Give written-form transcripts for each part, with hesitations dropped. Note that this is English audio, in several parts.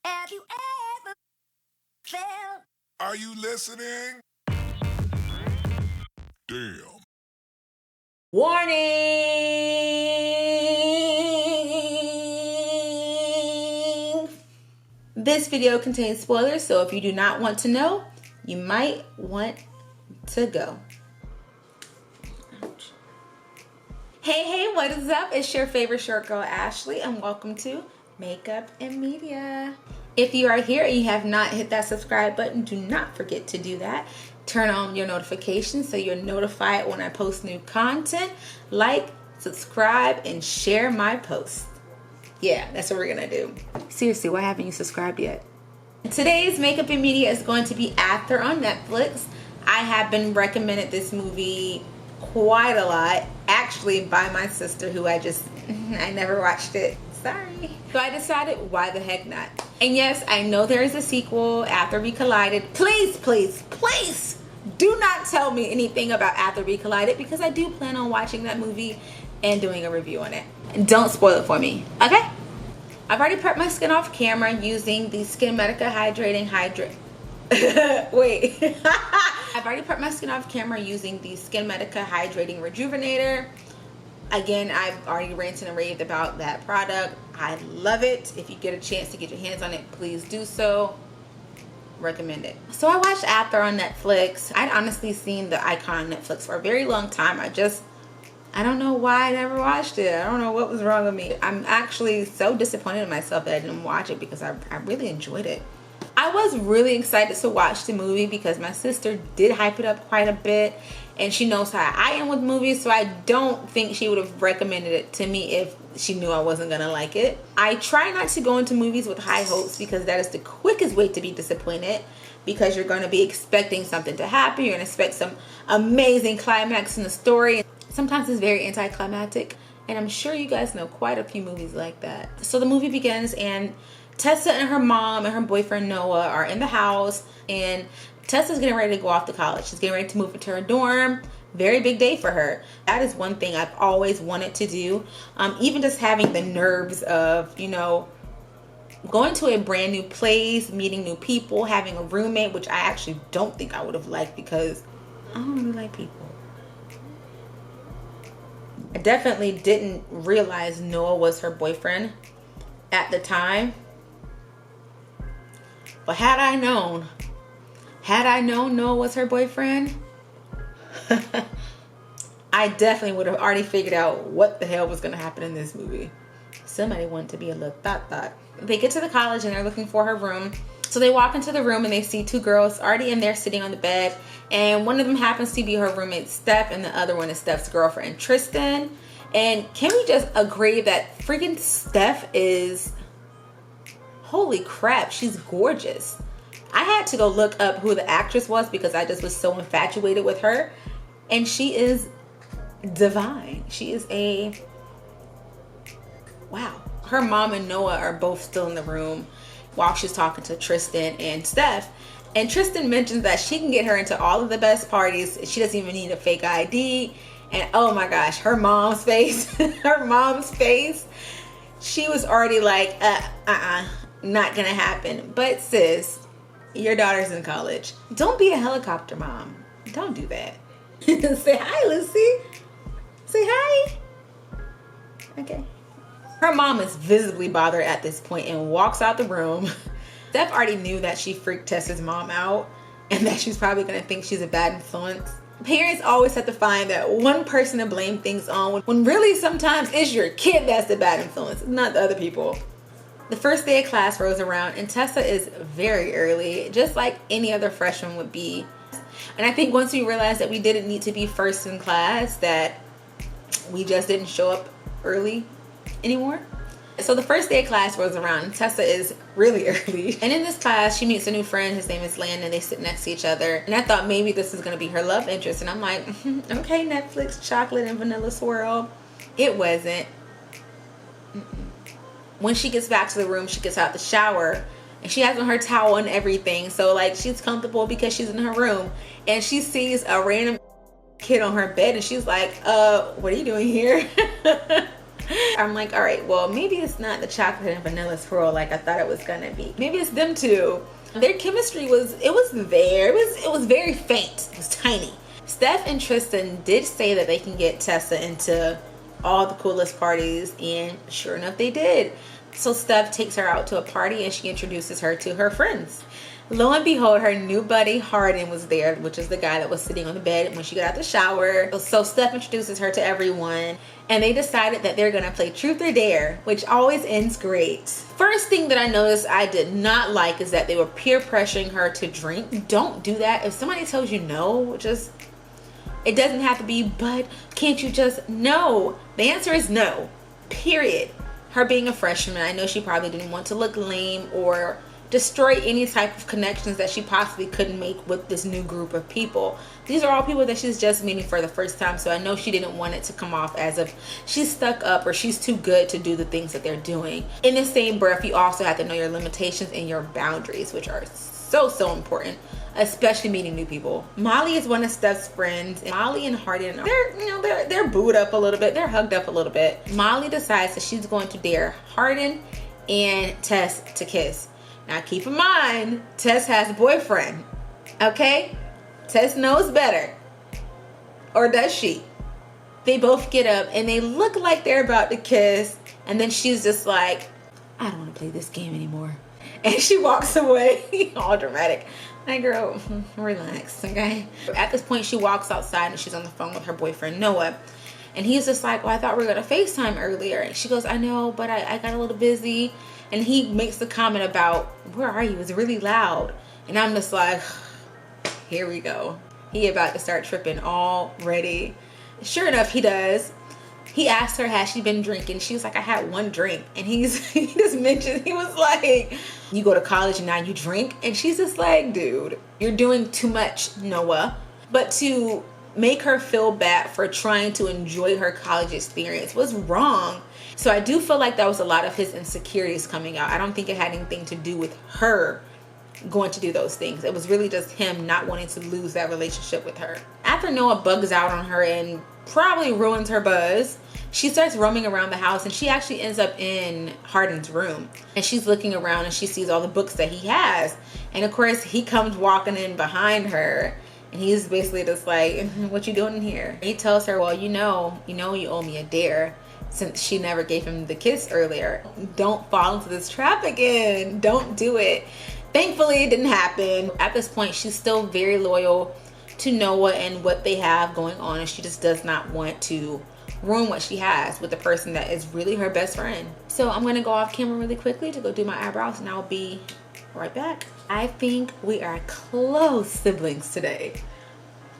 Have you ever felt? Are you listening? Damn. Warning! This video contains spoilers, so if you do not want to know, you might want to go. Ouch. Hey, what is up? It's your favorite short girl, Ashley, and welcome to Makeup and Media. If you are here and you have not hit that subscribe button, do not forget to do that. Turn on your notifications so you're notified when I post new content. Like, subscribe, and share my posts. Yeah, that's what we're gonna do. Seriously, why haven't you subscribed yet? Today's Makeup and Media is going to be After on Netflix. I have been recommended this movie quite a lot, actually by my sister, who I never watched it. Sorry. So I decided, why the heck not? And yes, I know there is a sequel, After We Collided. Please do not tell me anything about After We Collided, because I do plan on watching that movie and doing a review on it. Don't spoil it for me, okay? I've already prepped my skin off camera using the Skin Medica Hydrating Wait. I've already prepped my skin off camera using the Skin Medica Hydrating Rejuvenator. Again, I've already ranted and raved about that product. I love it. If you get a chance to get your hands on it, please do so. Recommend it. So I watched After on Netflix. I'd honestly seen the icon on Netflix for a very long time. I don't know why I never watched it. I don't know what was wrong with me. I'm actually so disappointed in myself that I didn't watch it, because I really enjoyed it. I was really excited to watch the movie because my sister did hype it up quite a bit, and she knows how I am with movies, so I don't think she would have recommended it to me if she knew I wasn't gonna like it. I try not to go into movies with high hopes, because that is the quickest way to be disappointed, because you're gonna be expecting something to happen. You're gonna expect some amazing climax in the story. Sometimes it's very anticlimactic, and I'm sure you guys know quite a few movies like that. So the movie begins, and Tessa and her mom and her boyfriend Noah are in the house, and Tessa's getting ready to go off to college. She's getting ready to move into her dorm. Very big day for her. That is one thing I've always wanted to do. Even just having the nerves of, going to a brand new place, meeting new people, having a roommate, which I actually don't think I would have liked, because I don't really like people. I definitely didn't realize Noah was her boyfriend at the time. But had I known Noah was her boyfriend, I definitely would have already figured out what the hell was going to happen in this movie. Somebody wanted to be a little thought. They get to the college and they're looking for her room. So they walk into the room and they see two girls already in there sitting on the bed. And one of them happens to be her roommate, Steph, and the other one is Steph's girlfriend, Tristan. And can we just agree that freaking Steph is... holy crap, she's gorgeous. I had to go look up who the actress was, because I just was so infatuated with her. And she is divine. She is a... wow. Her mom and Noah are both still in the room while she's talking to Tristan and Steph. And Tristan mentions that she can get her into all of the best parties. She doesn't even need a fake ID. And oh my gosh, her mom's face. Her mom's face. She was already like, not gonna happen. But sis, your daughter's in college. Don't be a helicopter mom. Don't do that. Say hi, Lucy. Say hi. Okay. Her mom is visibly bothered at this point and walks out the room. Steph already knew that she freaked Tessa's mom out, and that she's probably gonna think she's a bad influence. Parents always have to find that one person to blame things on, when really sometimes it's your kid that's the bad influence, not the other people. The first day of class rolls around, and Tessa is very early, just like any other freshman would be. And I think once we realized that we didn't need to be first in class, that we just didn't show up early anymore. So the first day of class rolls around, and Tessa is really early. And in this class, she meets a new friend. His name is Landon. They sit next to each other. And I thought maybe this is going to be her love interest. And I'm like, okay, Netflix, chocolate and vanilla swirl. It wasn't. When she gets back to the room, she gets out the shower, and she has on her towel and everything. So like, she's comfortable because she's in her room, and she sees a random kid on her bed, and she's like, what are you doing here? I'm like, all right, well, maybe it's not the chocolate and vanilla swirl like I thought it was gonna be. Maybe it's them two. Their chemistry was there. It was very faint. It was tiny. Steph and Tristan did say that they can get Tessa into all the coolest parties, and sure enough, they did. So Steph takes her out to a party and she introduces her to her friends. Lo and behold, her new buddy Hardin was there, which is the guy that was sitting on the bed when she got out the shower. So Steph introduces her to everyone, and they decided that they're gonna play Truth or Dare, which always ends great. First thing that I noticed I did not like is that they were peer pressuring her to drink. Don't do that. If somebody tells you no, just, it doesn't have to be, but can't you just, no. The answer is no, period. Her being a freshman, I know she probably didn't want to look lame or destroy any type of connections that she possibly couldn't make with this new group of people. These are all people that she's just meeting for the first time, so I know she didn't want it to come off as if she's stuck up or she's too good to do the things that they're doing. In the same breath, you also have to know your limitations and your boundaries, which are so important, especially meeting new people. Molly is one of Steph's friends, and Molly and Hardin, they're booed up a little bit, they're hugged up a little bit. Molly decides that she's going to dare Hardin and Tess to kiss. Now keep in mind, Tess has a boyfriend, okay? Tess knows better. Or does she? They both get up and they look like they're about to kiss, and then she's just like, I don't want to play this game anymore. And she walks away, all dramatic. Like, girl, relax, okay? At this point, she walks outside and she's on the phone with her boyfriend, Noah. And he's just like, well, I thought we were going to FaceTime earlier. And she goes, I know, but I got a little busy. And he makes the comment about, where are you? It's really loud. And I'm just like, here we go. He about to start tripping already. Sure enough, he does. He asked her, has she been drinking? She was like, I had one drink. And he just mentioned, he was like, you go to college and now you drink? And she's just like, dude, you're doing too much, Noah. But to make her feel bad for trying to enjoy her college experience was wrong. So I do feel like that was a lot of his insecurities coming out. I don't think it had anything to do with her going to do those things. It was really just him not wanting to lose that relationship with her. After Noah bugs out on her and probably ruins her buzz, she starts roaming around the house, and she actually ends up in Hardin's room. And she's looking around and she sees all the books that he has. And of course, he comes walking in behind her. And he's basically just like, what you doing in here? He tells her, well, you know you owe me a dare, since she never gave him the kiss earlier. Don't fall into this trap again. Don't do it. Thankfully, it didn't happen. At this point, she's still very loyal to Noah and what they have going on. And she just does not want to ruin what she has with the person that is really her best friend. So I'm going to go off camera really quickly to go do my eyebrows, and I'll be right back. I think we are close siblings today.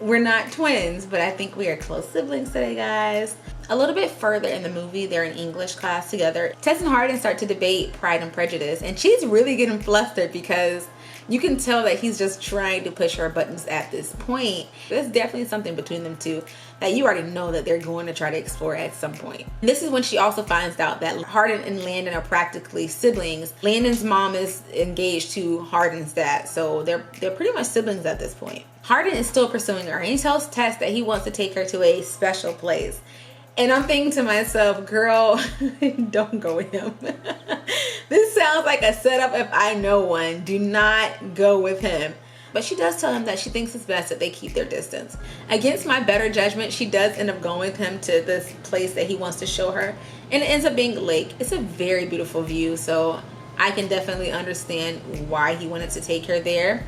We're not twins, but I think we are close siblings today, guys. A little bit further in the movie, they're in English class together. Tess and Hardin start to debate Pride and Prejudice, and she's really getting flustered because you can tell that he's just trying to push her buttons at this point. There's definitely something between them two that you already know that they're going to try to explore at some point. This is when she also finds out that Hardin and Landon are practically siblings. Landon's mom is engaged to Hardin's dad, so they're pretty much siblings at this point. Hardin is still pursuing her, and he tells Tess that he wants to take her to a special place. And I'm thinking to myself, girl, don't go with him. This sounds like a setup if I know one. Do not go with him. But she does tell him that she thinks it's best that they keep their distance. Against my better judgment, she does end up going with him to this place that he wants to show her. And it ends up being a lake. It's a very beautiful view, so I can definitely understand why he wanted to take her there.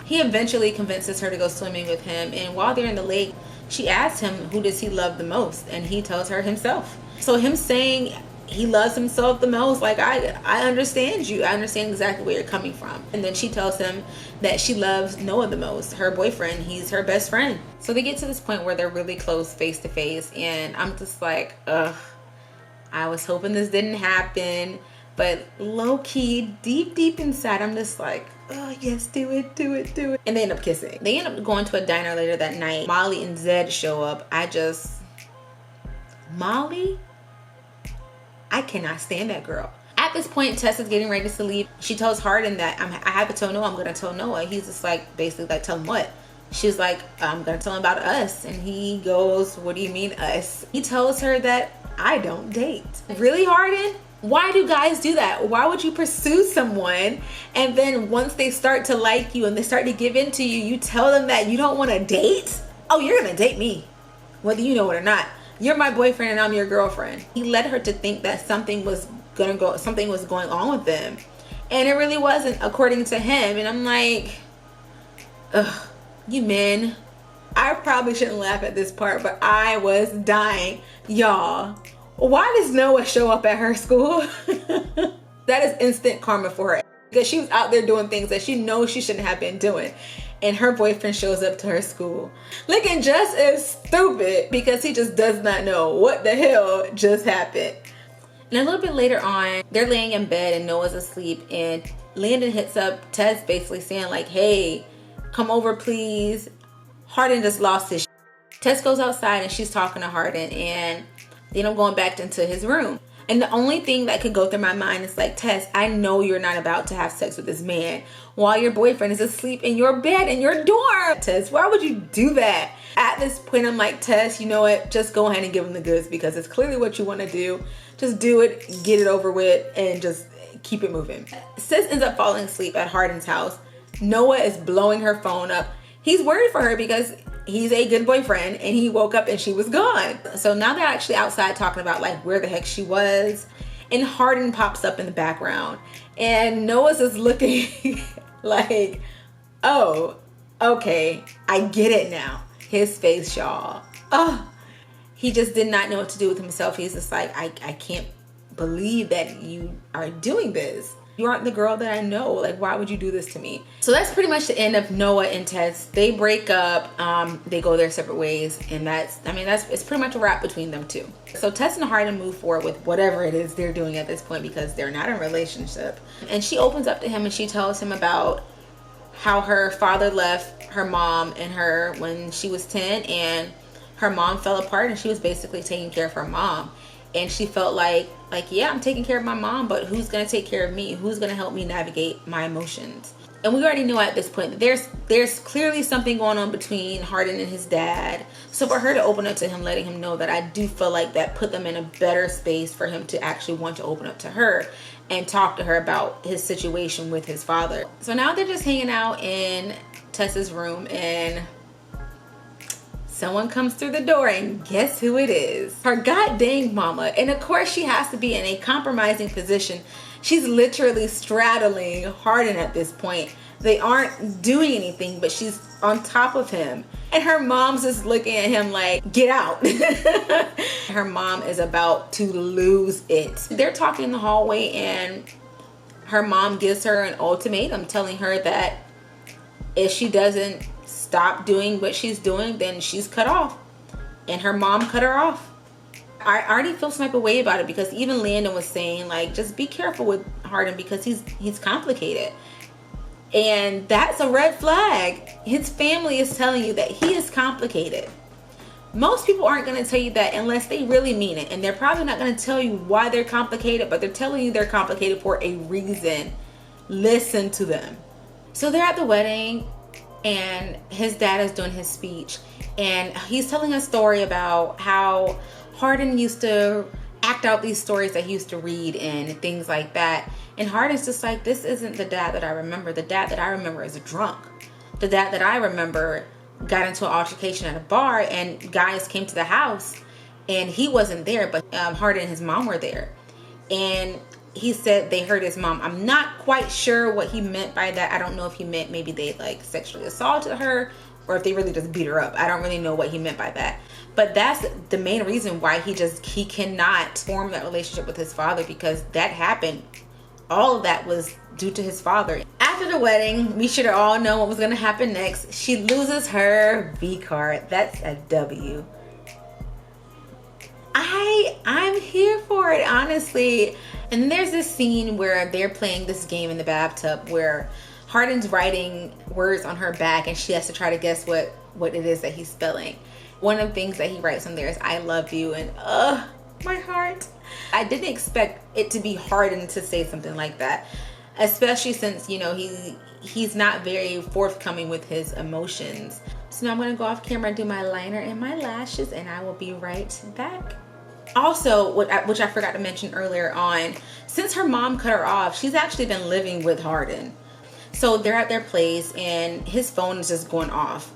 He eventually convinces her to go swimming with him, and while they're in the lake, she asks him who does he love the most, and he tells her himself. So him saying he loves himself the most, like, I understand you. I understand exactly where you're coming from. And then she tells him that she loves Noah the most, her boyfriend. He's her best friend. So they get to this point where they're really close face to face, and I'm just like, ugh, I was hoping this didn't happen. But low-key, deep inside, I'm just like, oh yes, do it. And they end up kissing. They end up going to a diner later that night. Molly and Zed show up. Molly? I cannot stand that girl. At this point, Tess is getting ready to leave. She tells Hardin that I have to tell Noah. I'm going to tell Noah. He's just like, basically like, tell him what? She's like, I'm going to tell him about us. And he goes, what do you mean us? He tells her that I don't date. Really, Harden? Why do guys do that? Why would you pursue someone and then once they start to like you and they start to give in to you, you tell them that you don't want to date? Oh, you're gonna date me, whether you know it or not. You're my boyfriend and I'm your girlfriend. He led her to think that something was going on with them. And it really wasn't, according to him. And I'm like, ugh, you men. I probably shouldn't laugh at this part, but I was dying. Y'all, why does Noah show up at her school? That is instant karma for her. Because she was out there doing things that she knows she shouldn't have been doing. And her boyfriend shows up to her school. Looking just as stupid because he just does not know what the hell just happened. And a little bit later on, they're laying in bed and Noah's asleep. And Landon hits up Tess basically saying like, hey, come over please. Harden just lost his shit. Tess goes outside and she's talking to Harden and then I'm going back into his room. And the only thing that could go through my mind is like, Tess, I know you're not about to have sex with this man while your boyfriend is asleep in your bed in your dorm. Tess, why would you do that? At this point, I'm like, Tess, you know what? Just go ahead and give him the goods because it's clearly what you want to do. Just do it, get it over with, and just keep it moving. Sis ends up falling asleep at Harden's house. Noah is blowing her phone up. He's worried for her because he's a good boyfriend and he woke up and she was gone. So now they're actually outside talking about like where the heck she was. And Harden pops up in the background. And Noah's just looking like, oh, okay, I get it now. His face, y'all. Oh, he just did not know what to do with himself. He's just like, I can't believe that you are doing this. You aren't the girl that I know. Like, why would you do this to me? So that's pretty much the end of Noah and Tess. They break up. They go their separate ways. And it's pretty much a wrap between them two. So Tess and Harden move forward with whatever it is they're doing at this point because they're not in a relationship. And she opens up to him and she tells him about how her father left her mom and her when she was 10 and her mom fell apart and she was basically taking care of her mom. And she felt like, yeah, I'm taking care of my mom, but who's going to take care of me? Who's going to help me navigate my emotions? And we already know at this point that there's clearly something going on between Harden and his dad. So for her to open up to him, letting him know that, I do feel like that put them in a better space for him to actually want to open up to her and talk to her about his situation with his father. So now they're just hanging out in Tessa's room and someone comes through the door and guess who it is? Her god dang mama. And of course she has to be in a compromising position. She's literally straddling Harden at this point. They aren't doing anything, but she's on top of him. And her mom's just looking at him like, get out. Her mom is about to lose it. They're talking in the hallway and her mom gives her an ultimatum telling her that if she doesn't stop doing what she's doing, then she's cut off. And her mom cut her off. I already feel some type of way about it because even Landon was saying like, just be careful with Harden because he's complicated. And that's a red flag. His family is telling you that he is complicated. Most people aren't going to tell you that unless they really mean it. And they're probably not going to tell you why they're complicated, but they're telling you they're complicated for a reason. Listen to them. So they're at the wedding and his dad is doing his speech and he's telling a story about how Harden used to act out these stories that he used to read and things like that. And Harden's just like, this isn't the dad that I remember. The dad that I remember is a drunk. The dad that I remember got into an altercation at a bar and guys came to the house and he wasn't there, but Harden and his mom were there. And he said they hurt his mom. I'm not quite sure what he meant by that. I don't know if he meant maybe they like sexually assaulted her or if they really just beat her up. I don't really know what he meant by that. But that's the main reason why he cannot form that relationship with his father, because that happened. All of that was due to his father. After the wedding, we should all know what was going to happen next. She loses her V card. That's a W. I'm here for it, honestly. And there's this scene where they're playing this game in the bathtub where Harden's writing words on her back and she has to try to guess what it is that he's spelling. One of the things that he writes on there is I love you, and my heart. I didn't expect it to be Harden to say something like that, especially since, you know, he's not very forthcoming with his emotions. So now I'm going to go off camera and do my liner and my lashes and I will be right back. Also, which I forgot to mention earlier on, since her mom cut her off, she's actually been living with Harden. So they're at their place and his phone is just going off.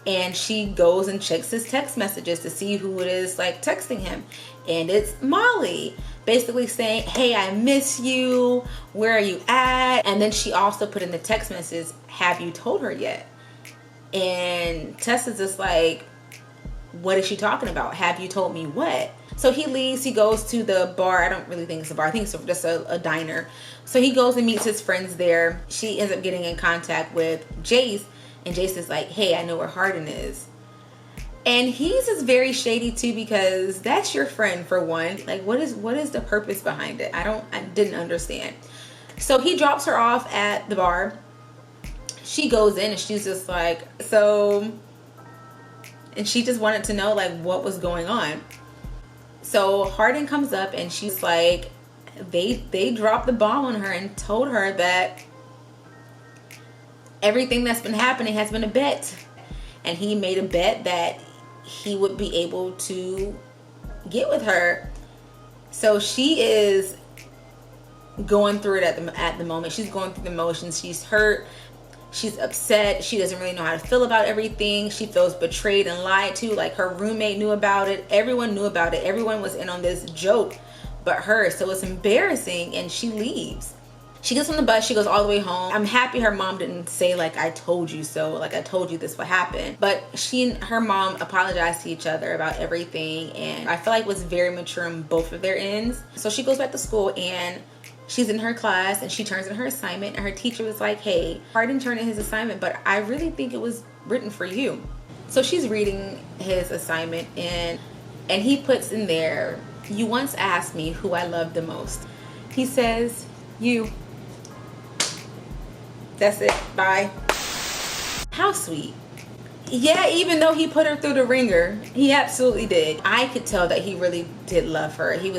And she goes and checks his text messages to see who it is like texting him. And it's Molly, basically saying, hey, I miss you. Where are you at? And then she also put in the text message, have you told her yet? And Tessa's just like, what is she talking about? Have you told me what? So he leaves, he goes to the bar. I don't really think it's a bar. I think it's just a diner. So he goes and meets his friends there. She ends up getting in contact with Jace. And Jace is like, hey, I know where Harden is. And he's just very shady too, because that's your friend for one. Like, what is the purpose behind it? I didn't understand. So he drops her off at the bar. She goes in and she's just like, so, and she just wanted to know like what was going on. So Harden comes up and she's like, they dropped the bomb on her and told her that everything that's been happening has been a bet. And he made a bet that he would be able to get with her. So she is going through it at the moment. She's going through the motions. She's hurt. She's upset. She doesn't really know how to feel about everything. She feels betrayed and lied to. Like, her roommate knew about it. Everyone knew about it. Everyone was in on this joke but her. So it's embarrassing, and she leaves. She gets on the bus. She goes all the way home. I'm happy her mom didn't say like, I told you so, like I told you this would happen. But she and her mom apologized to each other about everything, and I feel like it was very mature on both of their ends. So she goes back to school and she's in her class and she turns in her assignment, and her teacher was like, hey, Harden turned in his assignment, but I really think it was written for you. So she's reading his assignment and he puts in there, you once asked me who I loved the most. He says, you. That's it. Bye. How sweet. Yeah, even though he put her through the ringer, he absolutely did. I could tell that he really did love her. He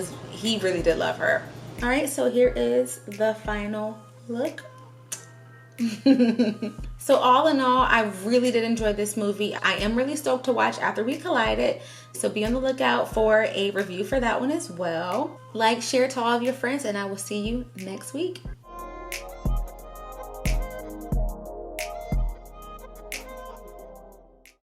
really did love her. All right, so here is the final look. So all in all, I really did enjoy this movie. I am really stoked to watch After We Collided. So be on the lookout for a review for that one as well. Like, share to all of your friends, and I will see you next week.